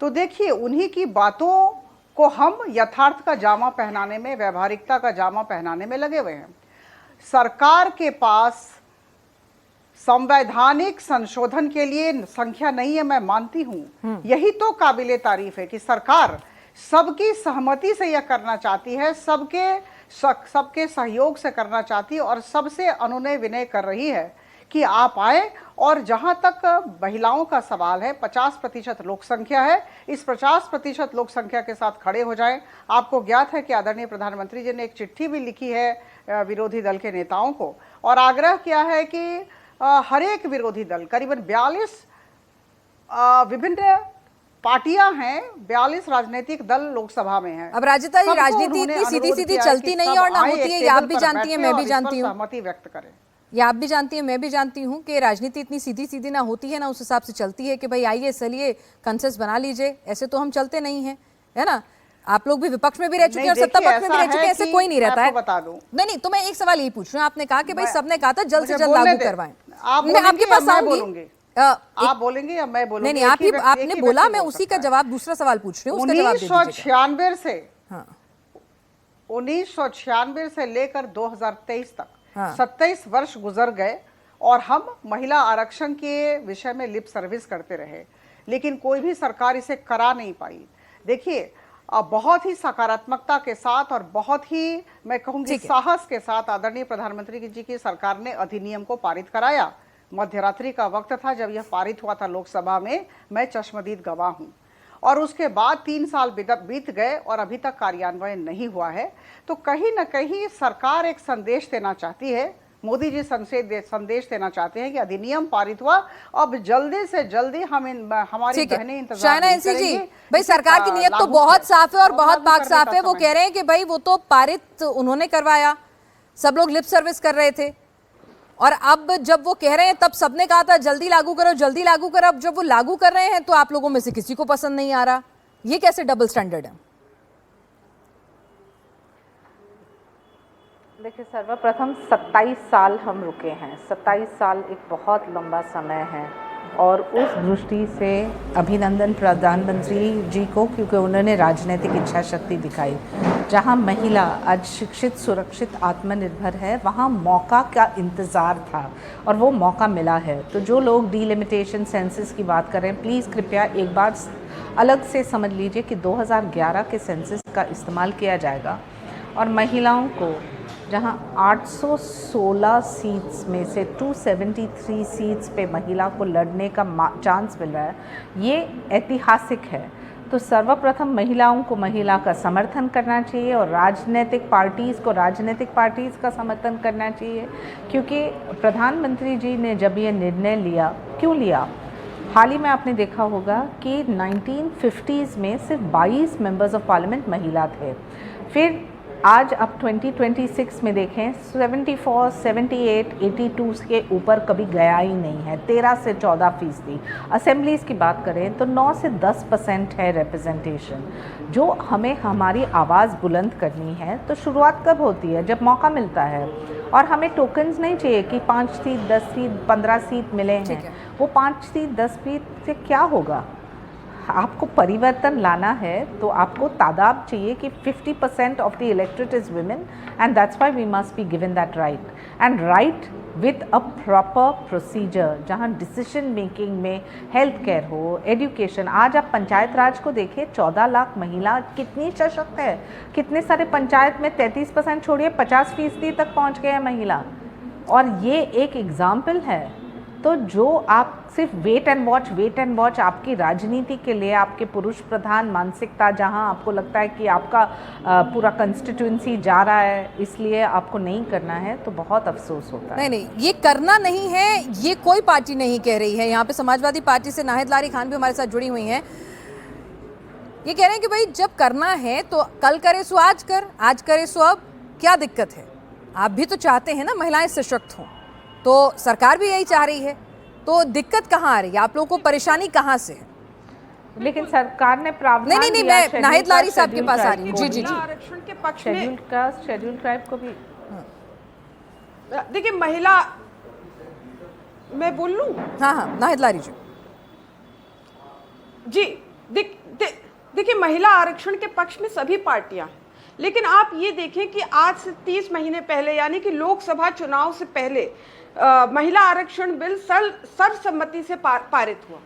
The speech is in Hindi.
तो देखिए उन्हीं की बातों को हम यथार्थ का जामा पहनाने में, व्यवहारिकता का जामा पहनाने में लगे हुए हैं। सरकार के पास संवैधानिक संशोधन के लिए संख्या नहीं है, मैं मानती हूं। यही तो काबिले तारीफ है कि सरकार सबकी सहमति से यह करना चाहती है, सबके सहयोग से करना चाहती है और सबसे अनुनय विनय कर रही है कि आप आए। और जहां तक महिलाओं का सवाल है, 50% लोक संख्या है, इस 50% लोक संख्या के साथ खड़े हो जाएं। आपको ज्ञात है कि आदरणीय प्रधानमंत्री जी ने एक चिट्ठी भी लिखी है विरोधी दल के नेताओं को और आग्रह किया है कि हर एक विरोधी दल, करीबन 42 विभिन्न पार्टियां हैं, 42 राजनीतिक दल लोकसभा में हैं। अब राजता जी, राजनीति इतनी सीधी सीधी चलती नहीं और ना होती है, ये आप भी जानती हैं, मैं भी जानती हूँ, सहमति व्यक्त करें। ये आप भी जानती हैं, मैं भी जानती हूँ कि राजनीति इतनी सीधी सीधी ना होती है, ना उस हिसाब से चलती है कि भाई आइए चलिए कंसेंसस बना लीजिए। ऐसे तो हम चलते नहीं है, है ना। आप लोग भी विपक्ष में भी रह चुके हैं और सत्ता पक्ष में भी रह चुके हैं, ऐसे कोई नहीं रहता है। बता दूं, नहीं, तो मैं एक सवाल यही पूछ रही हूँ, आपने कहा कि भाई सबने कहा था जल्द से जल्द लागू करवाएं। मैं आपके पास आऊंगी, आप बोलेंगे या मैं बोलूंगी? नहीं, आपने बोला, मैं उसी का जवाब, दूसरा सवाल पूछ रही हूँ, उसका जवाब दे दीजिए। 1996 से लेकर 2023 तक 27 वर्ष गुजर गए और हम महिला आरक्षण के विषय में लिप सर्विस करते रहे, लेकिन कोई भी सरकार इसे करा नहीं पाई। देखिए बहुत ही सकारात्मकता के साथ और बहुत ही, मैं कहूंगी, साहस के साथ आदरणीय प्रधानमंत्री जी की सरकार ने अधिनियम को पारित कराया। मध्यरात्रि का वक्त था जब यह पारित हुआ था लोकसभा में, मैं चश्मदीद गवाह हूं। और उसके बाद 3 साल बीत गए और अभी तक कार्यान्वयन नहीं हुआ है। तो कहीं ना कहीं सरकार एक संदेश देना चाहती है, मोदी जी संदेश देना चाहते हैं कि अधिनियम पारित हुआ, अब जल्दी से जल्दी हमारी बहनें इंतजार नहीं करेंगी। भाई सरकार की नीयत तो बहुत साफ है और बहुत पाक साफ है। वो कह रहे हैं कि भाई वो तो पारित उन्होंने करवाया, सब लोग लिप सर्विस कर रहे थे, और अब जब वो कह रहे हैं तब सबने कहा था जल्दी लागू करो, जल्दी लागू करो। अब जब वो लागू कर रहे हैं तो आप लोगों में से किसी को पसंद नहीं आ रहा। ये कैसे डबल स्टैंडर्ड है? देखिए, सर्वप्रथम 27 साल हम रुके हैं। 27 साल एक बहुत लंबा समय है और उस दृष्टि से अभिनंदन प्रधानमंत्री जी को, क्योंकि उन्होंने राजनीतिक इच्छा शक्ति दिखाई। जहां महिला आज शिक्षित, सुरक्षित, आत्मनिर्भर है, वहां मौका का इंतज़ार था और वो मौका मिला है। तो जो लोग डिलिमिटेशन सेंसस की बात करें, प्लीज़ कृपया एक बार अलग से समझ लीजिए कि 2011 के सेंसस का इस्तेमाल किया जाएगा और महिलाओं को जहां 816 सीट्स में से 273 सीट्स पे महिला को लड़ने का चांस मिल रहा है, ये ऐतिहासिक है। तो सर्वप्रथम महिलाओं को महिला का समर्थन करना चाहिए और राजनीतिक पार्टीज़ का समर्थन करना चाहिए, क्योंकि प्रधानमंत्री जी ने जब ये निर्णय लिया, क्यों लिया? हाल ही में आपने देखा होगा कि 1950s में सिर्फ 22 मेंबर्स ऑफ पार्लियामेंट महिला थे। फिर आज अब 2026 में देखें 74, 78, 82 के ऊपर कभी गया ही नहीं है। 13 से 14%। असेंबलीज़ की बात करें तो 9 से 10% है रिप्रेजेंटेशन। जो हमें हमारी आवाज़ बुलंद करनी है तो शुरुआत कब होती है? जब मौका मिलता है। और हमें टोकन्स नहीं चाहिए कि 5 सीट, 10 सीट, 15 सीट मिले हैं। वो 5 सीट, 10 सीट से क्या होगा? आपको परिवर्तन लाना है तो आपको तादाद चाहिए कि 50% of the electorate is women, and that's why we must be given that right, and right with a proper procedure, जहां डिसीजन मेकिंग में हेल्थ केयर हो, एजुकेशन। आज आप पंचायत राज को देखिए, 14 लाख महिला कितनी सशक्त है। कितने सारे पंचायत में 33% छोड़िए 50% तक पहुंच गए हैं महिला, और ये एक एग्जाम्पल है। तो जो आप सिर्फ वेट एंड वॉच आपकी राजनीति के लिए, आपके पुरुष प्रधान मानसिकता, जहां आपको लगता है कि आपका पूरा कंस्टिट्यूंसी जा रहा है, इसलिए आपको नहीं करना है, तो बहुत अफसोस होता है। नहीं, ये करना नहीं है, ये कोई पार्टी नहीं कह रही है। यहाँ पे समाजवादी पार्टी से नाहिद लारी खान भी हमारे साथ जुड़ी हुई हैं। ये कह रहे हैं कि भाई जब करना है तो कल करे सो आज कर, आज करे सो अब, क्या दिक्कत है? आप भी तो चाहते हैं ना महिलाएं सशक्त हों, तो सरकार भी यही चाह रही है, तो दिक्कत कहाँ आ रही है? आप लोगों को परेशानी कहाँ से है? लेकिन सरकार ने प्रावधान नहीं, मैं नाहिद लारी साहब के पास आ रही हूँ। जी। आरक्षण के पक्ष में शेड्यूल ट्राइब को भी, देखिए महिला, मैं बोल लूं? हाँ, नाहिद लारी जी। महिला आरक्षण के पक्ष में सभी पार्टियां हैं, लेकिन आप ये देखें कि आज से 30 महीने पहले यानी कि लोकसभा चुनाव से पहले महिला आरक्षण बिल सर्वसम्मति से पारित हुआ।